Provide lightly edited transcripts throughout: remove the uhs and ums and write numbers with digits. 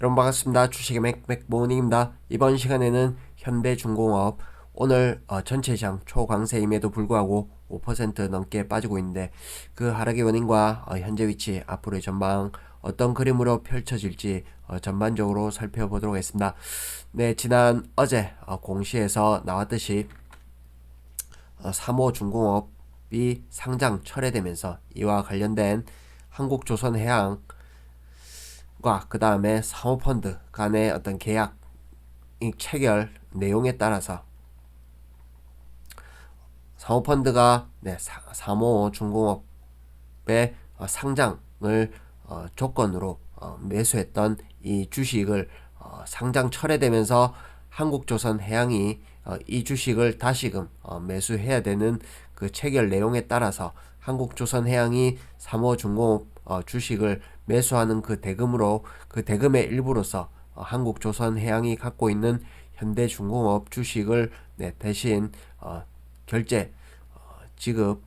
여러분 반갑습니다. 주식의 맥모닝입니다. 이번 시간에는 현대중공업 오늘 전체 시장 초강세임에도 불구하고 5% 넘게 빠지고 있는데 그 하락의 원인과 현재 위치, 앞으로의 전망 어떤 그림으로 펼쳐질지 전반적으로 살펴보도록 하겠습니다. 네, 지난 어제 공시에서 나왔듯이 3호 중공업이 상장 철회되면서 이와 관련된 한국조선해양 그 다음에 사모펀드 간의 어떤 계약 체결 내용에 따라서 사모펀드가 사모 중공업의 상장을 조건으로 매수했던 이 주식을 상장 철회되면서 한국조선해양이 이 주식을 다시금 매수해야 되는 그 체결 내용에 따라서 한국조선해양이 사모중공업 주식을 매수하는 그 대금으로 그 대금의 일부로서 한국조선해양이 갖고 있는 현대중공업 주식을 대신 결제 지급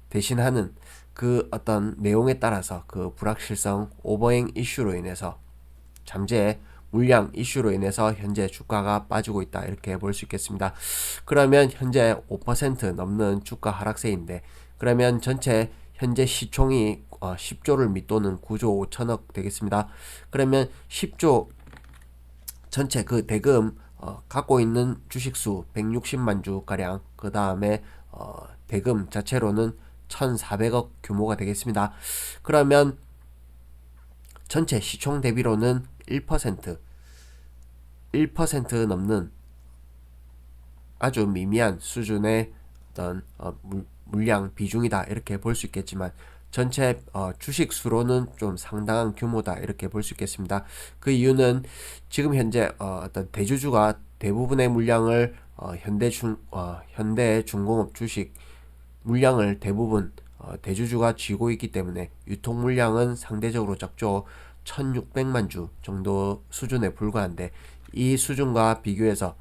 대신하는 그 어떤 내용에 따라서 그 불확실성 오버행 이슈로 인해서 잠재 물량 이슈로 인해서 현재 주가가 빠지고 있다, 이렇게 볼 수 있겠습니다. 그러면 현재 5% 넘는 주가 하락세인데, 그러면 전체 현재 시총이 10조를 밑도는 9조 5천억 되겠습니다. 그러면 10조 전체 그 대금 갖고 있는 주식수 160만 주 가량, 그 다음에 대금 자체로는 1,400억 규모가 되겠습니다. 그러면 전체 시총 대비로는 1% 넘는 아주 미미한 수준의 어떤 물량 비중이다, 이렇게 볼 수 있겠지만 전체 주식 수로는 좀 상당한 규모다, 이렇게 볼 수 있겠습니다. 그 이유는 지금 현재 어떤 대주주가 대부분의 물량을 현대중공업 주식 물량을 대부분 대주주가 쥐고 있기 때문에 유통 물량은 상대적으로 적죠. 1600만 주 정도 수준에 불과한데, 이 수준과 비교해서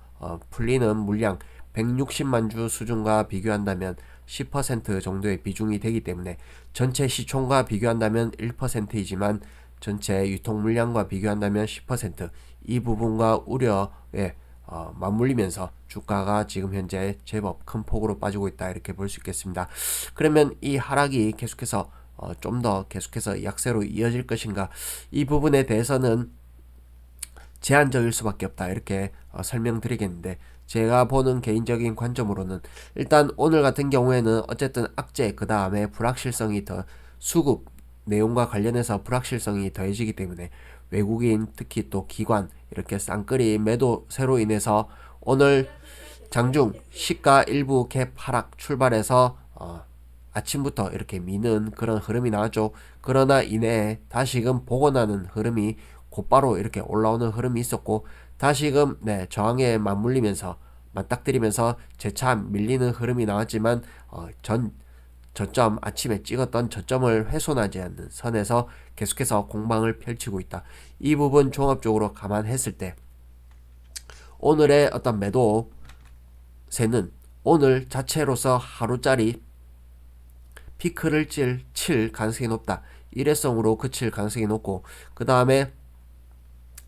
풀리는 물량 160만 주 수준과 비교한다면 10% 정도의 비중이 되기 때문에 전체 시총과 비교한다면 1%이지만 전체 유통 물량과 비교한다면 10%, 이 부분과 우려에 맞물리면서 주가가 지금 현재 제법 큰 폭으로 빠지고 있다, 이렇게 볼 수 있겠습니다. 그러면 이 하락이 계속해서 좀 더 계속해서 약세로 이어질 것인가, 이 부분에 대해서는 제한적일 수밖에 없다, 이렇게 설명드리겠는데, 제가 보는 개인적인 관점으로는 일단 오늘 같은 경우에는 어쨌든 악재 그 다음에 불확실성이 더 수급 내용과 관련해서 불확실성이 더해지기 때문에 외국인 특히 또 기관 이렇게 쌍끌이 매도세로 인해서 오늘 장중 시가 일부 갭 하락 출발해서 아침부터 이렇게 미는 그런 흐름이 나왔죠. 그러나 이내에 다시금 복원하는 흐름이 곧바로 이렇게 올라오는 흐름이 있었고, 다시금 저항에 맞물리면서 맞닥뜨리면서 재차 밀리는 흐름이 나왔지만 저점 아침에 찍었던 저점을 훼손하지 않는 선에서 계속해서 공방을 펼치고 있다. 이 부분 종합적으로 감안했을 때 오늘의 어떤 매도세는 오늘 자체로서 하루짜리 피크를 칠 가능성이 높다, 일회성으로 그칠 가능성이 높고, 그 다음에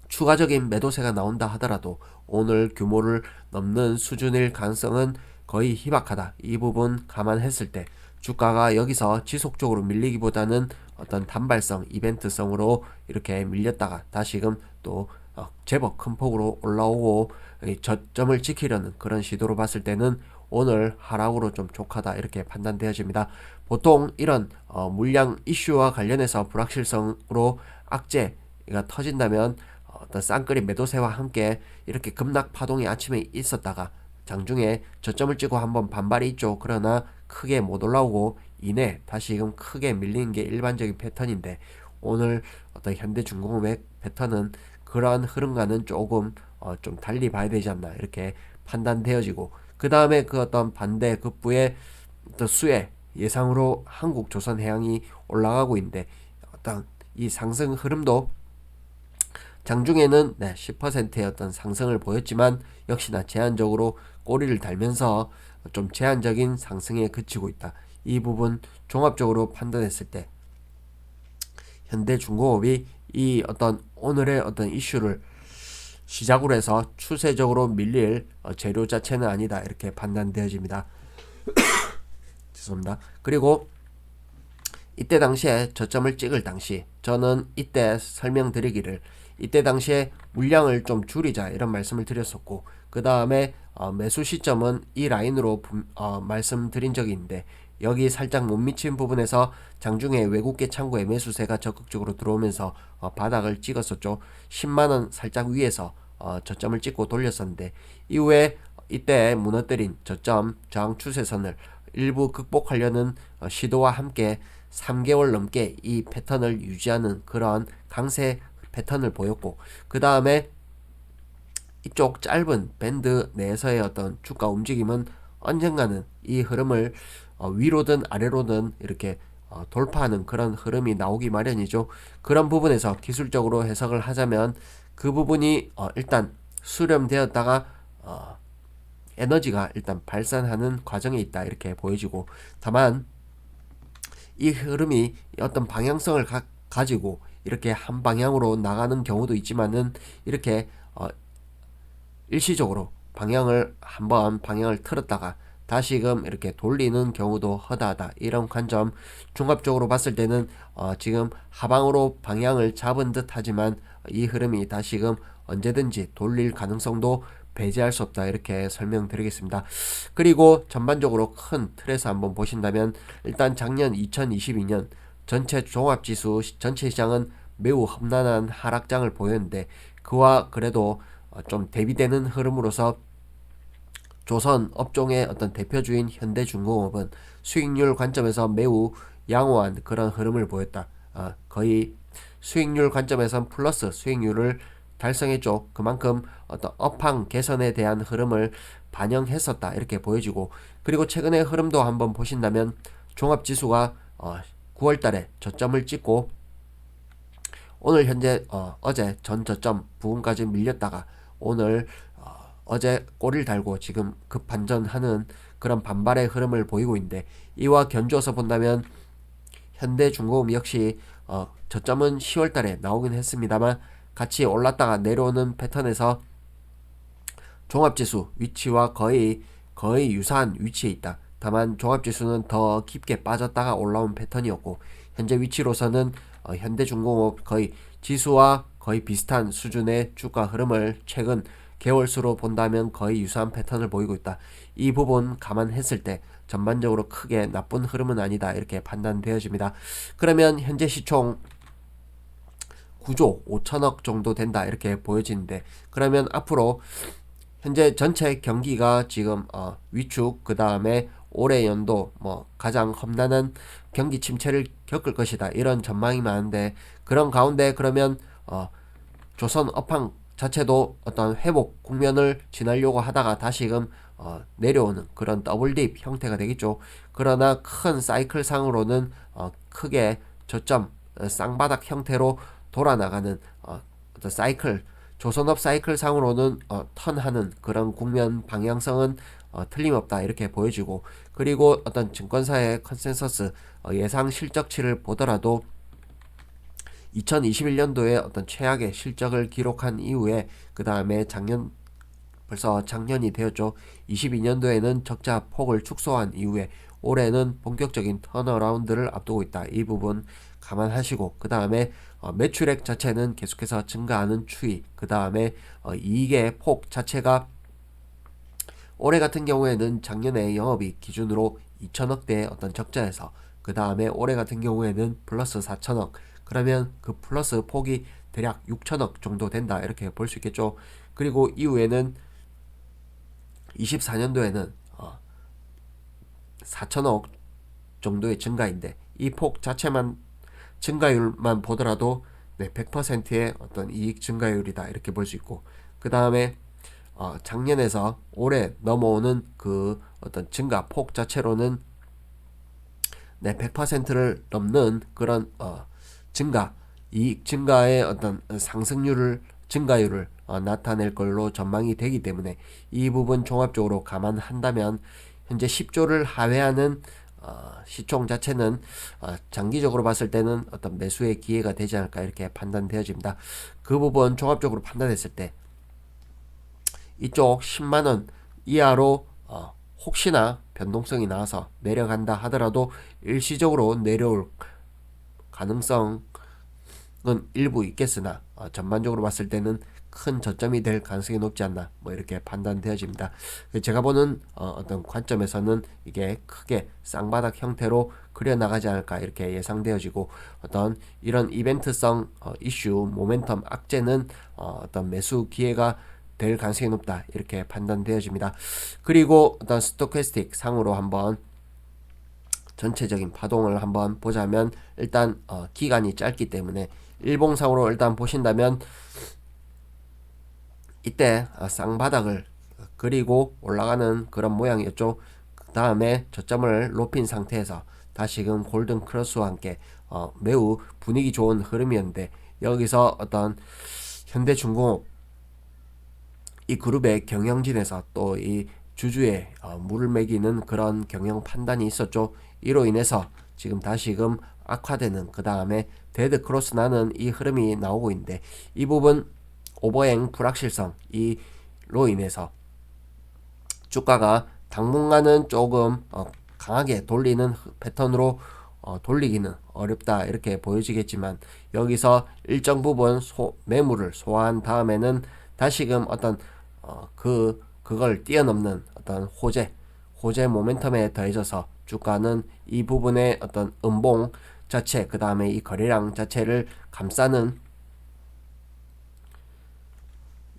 추가적인 매도세가 나온다 하더라도 오늘 규모를 넘는 수준일 가능성은 거의 희박하다. 이 부분 감안했을 때 주가가 여기서 지속적으로 밀리기보다는 어떤 단발성 이벤트성으로 이렇게 밀렸다가 다시금 또 제법 큰 폭으로 올라오고 저점을 지키려는 그런 시도로 봤을 때는 오늘 하락으로 좀 족하다, 이렇게 판단되어집니다. 보통 이런 물량 이슈와 관련해서 불확실성으로 악재가 터진다면 어떤 쌍끌이 매도세와 함께 이렇게 급락 파동이 아침에 있었다가 장중에 저점을 찍고 한번 반발이 있죠. 그러나 크게 못 올라오고 이내 다시금 크게 밀리는 게 일반적인 패턴인데, 오늘 어떤 현대중공업의 패턴은 그러한 흐름과는 조금 좀 달리 봐야 되지 않나, 이렇게 판단되어지고, 그 다음에 그 어떤 반대 급부의 어떤 수혜 예상으로 한국조선해양이 올라가고 있는데, 어떤 이 상승 흐름도 장중에는 10%의 어떤 상승을 보였지만 역시나 제한적으로 꼬리를 달면서 좀 제한적인 상승에 그치고 있다. 이 부분 종합적으로 판단했을 때 현대중공업이 이 어떤 오늘의 어떤 이슈를 시작으로 해서 추세적으로 밀릴 재료 자체는 아니다 이렇게 판단되어집니다. 죄송합니다. 그리고 이때 당시에 저점을 찍을 당시 저는 이때 설명드리기를 이때 당시에 물량을 좀 줄이자 이런 말씀을 드렸었고 그 다음에 매수 시점은 이 라인으로 말씀드린 적이 있는데 여기 살짝 못 미친 부분에서 장중에 외국계 창구에 매수세가 적극적으로 들어오면서 바닥을 찍었었죠. 10만원 살짝 위에서 저점을 찍고 돌렸었는데 이후에 이때 무너뜨린 저점 저항 추세선을 일부 극복하려는 시도와 함께 3개월 넘게 이 패턴을 유지하는 그런 강세 패턴을 보였고 그 다음에 이쪽 짧은 밴드 내에서의 어떤 주가 움직임은 언젠가는 이 흐름을 위로든 아래로든 이렇게 돌파하는 그런 흐름이 나오기 마련이죠. 그런 부분에서 기술적으로 해석을 하자면 그 부분이 일단 수렴되었다가 에너지가 일단 발산하는 과정에 있다 이렇게 보여지고 다만 이 흐름이 어떤 방향성을 가지고 이렇게 한 방향으로 나가는 경우도 있지만은 이렇게 일시적으로 한번 방향을 틀었다가 다시금 이렇게 돌리는 경우도 허다하다 이런 관점 종합적으로 봤을 때는 지금 하방으로 방향을 잡은 듯 하지만 이 흐름이 다시금 언제든지 돌릴 가능성도 배제할 수 없다 이렇게 설명드리겠습니다. 그리고 전반적으로 큰 틀에서 한번 보신다면 일단 작년 2022년 전체 종합지수 전체 시장은 매우 험난한 하락장을 보였는데 그와 그래도 좀 대비되는 흐름으로서 조선 업종의 어떤 대표주인 현대중공업은 수익률 관점에서 매우 양호한 그런 흐름을 보였다. 거의 수익률 관점에선 플러스 수익률을 달성했죠. 그만큼 어떤 업황 개선에 대한 흐름을 반영했었다 이렇게 보여지고 그리고 최근의 흐름도 한번 보신다면 종합지수가 9월달에 저점을 찍고 오늘 현재 어제 전 저점 부근까지 밀렸다가 오늘 어제 꼬리를 달고 지금 급반전하는 그런 반발의 흐름을 보이고 있는데 이와 견주어서 본다면 현대중공업 역시 저점은 10월달에 나오긴 했습니다만 같이 올랐다가 내려오는 패턴에서 종합지수 위치와 거의 유사한 위치에 있다. 다만 종합지수는 더 깊게 빠졌다가 올라온 패턴이었고 현재 위치로서는 현대중공업 거의 지수와 거의 비슷한 수준의 주가 흐름을 최근 개월수로 본다면 거의 유사한 패턴을 보이고 있다. 이 부분 감안했을 때 전반적으로 크게 나쁜 흐름은 아니다 이렇게 판단되어집니다. 그러면 현재 시총 9조 5천억 정도 된다 이렇게 보여지는데 그러면 앞으로 현재 전체 경기가 지금 위축 그 다음에 올해 연도 가장 험난한 경기 침체를 겪을 것이다 이런 전망이 많은데 그런 가운데 그러면 조선 업황 자체도 어떤 회복 국면을 지나려고 하다가 다시금 내려오는 그런 더블딥 형태가 되겠죠. 그러나 큰 사이클 상으로는 크게 저점 쌍바닥 형태로 돌아나가는 어떤 사이클 조선업 사이클 상으로는 턴하는 그런 국면 방향성은 틀림없다 이렇게 보여지고 그리고 어떤 증권사의 컨센서스 예상 실적치를 보더라도 2021년도에 어떤 최악의 실적을 기록한 이후에 그 다음에 벌써 작년이 되었죠. 22년도에는 적자 폭을 축소한 이후에 올해는 본격적인 턴어라운드를 앞두고 있다. 이 부분 감안하시고 그 다음에 매출액 자체는 계속해서 증가하는 추이 그 다음에 이익의 폭 자체가 올해 같은 경우에는 작년에 영업이익 기준으로 2천억대의 어떤 적자에서 그 다음에 올해 같은 경우에는 플러스 4천억 그러면 그 플러스 폭이 대략 6천억 정도 된다 이렇게 볼 수 있겠죠. 그리고 이후에는 24년도에는 4천억 정도의 증가인데 이 폭 자체만 증가율만 보더라도 100%의 어떤 이익 증가율이다 이렇게 볼 수 있고 그 다음에 작년에서 올해 넘어오는 그 어떤 증가 폭 자체로는 100%를 넘는 그런 증가 이익 증가의 어떤 증가율을 나타낼 걸로 전망이 되기 때문에 이 부분 종합적으로 감안한다면 현재 10조를 하회하는 시총 자체는 장기적으로 봤을 때는 어떤 매수의 기회가 되지 않을까 이렇게 판단되어집니다. 그 부분 종합적으로 판단했을 때 이쪽 10만원 이하로 혹시나 변동성이 나와서 내려간다 하더라도 일시적으로 내려올 가능성은 일부 있겠으나 전반적으로 봤을 때는 큰 저점이 될 가능성이 높지 않나 뭐 이렇게 판단되어집니다. 제가 보는 어떤 관점에서는 이게 크게 쌍바닥 형태로 그려나가지 않을까 이렇게 예상되어지고 어떤 이런 이벤트성 이슈 모멘텀 악재는 어떤 매수 기회가 될 가능성이 높다 이렇게 판단되어집니다. 그리고 어떤 스토캐스틱 상으로 한번 전체적인 파동을 한번 보자면 일단 기간이 짧기 때문에 일봉상으로 일단 보신다면 이때 쌍바닥을 그리고 올라가는 그런 모양이었죠. 그 다음에 저점을 높인 상태에서 다시금 골든 크로스와 함께 매우 분위기 좋은 흐름이었는데 여기서 어떤 현대중공업 이 그룹의 경영진에서 또 이 주주에 물을 매기는 그런 경영 판단이 있었죠. 이로 인해서 지금 다시금 악화되는 그 다음에 데드 크로스 나는 이 흐름이 나오고 있는데 이 부분 오버행 불확실성 이로 인해서 주가가 당분간은 조금 강하게 돌리는 패턴으로 돌리기는 어렵다 이렇게 보여지겠지만 여기서 일정 부분 매물을 소화한 다음에는 다시금 어떤 그걸 뛰어넘는 어떤 호재 모멘텀에 더해져서 주가는 이 부분의 어떤 음봉 자체 그 다음에 이 거래량 자체를 감싸는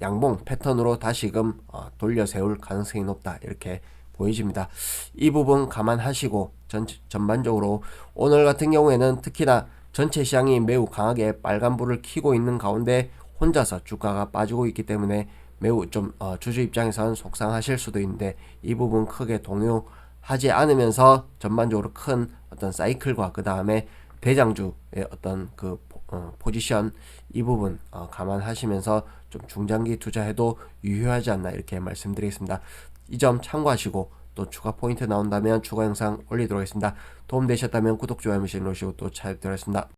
양봉 패턴으로 다시금 돌려 세울 가능성이 높다 이렇게 보여집니다. 이 부분 감안하시고 전반적으로 오늘 같은 경우에는 특히나 전체 시장이 매우 강하게 빨간불을 켜고 있는 가운데 혼자서 주가가 빠지고 있기 때문에 매우 좀 주주 입장에서는 속상하실 수도 있는데 이 부분 크게 동요하지 않으면서 전반적으로 큰 어떤 사이클과 그 다음에 대장주의 어떤 그 포지션 이 부분 감안하시면서 좀 중장기 투자해도 유효하지 않나 이렇게 말씀드리겠습니다. 이 점 참고하시고 또 추가 포인트 나온다면 추가 영상 올리도록 하겠습니다. 도움되셨다면 구독, 좋아요, 알림 눌러주시고 또 찾아뵙도록 하겠습니다.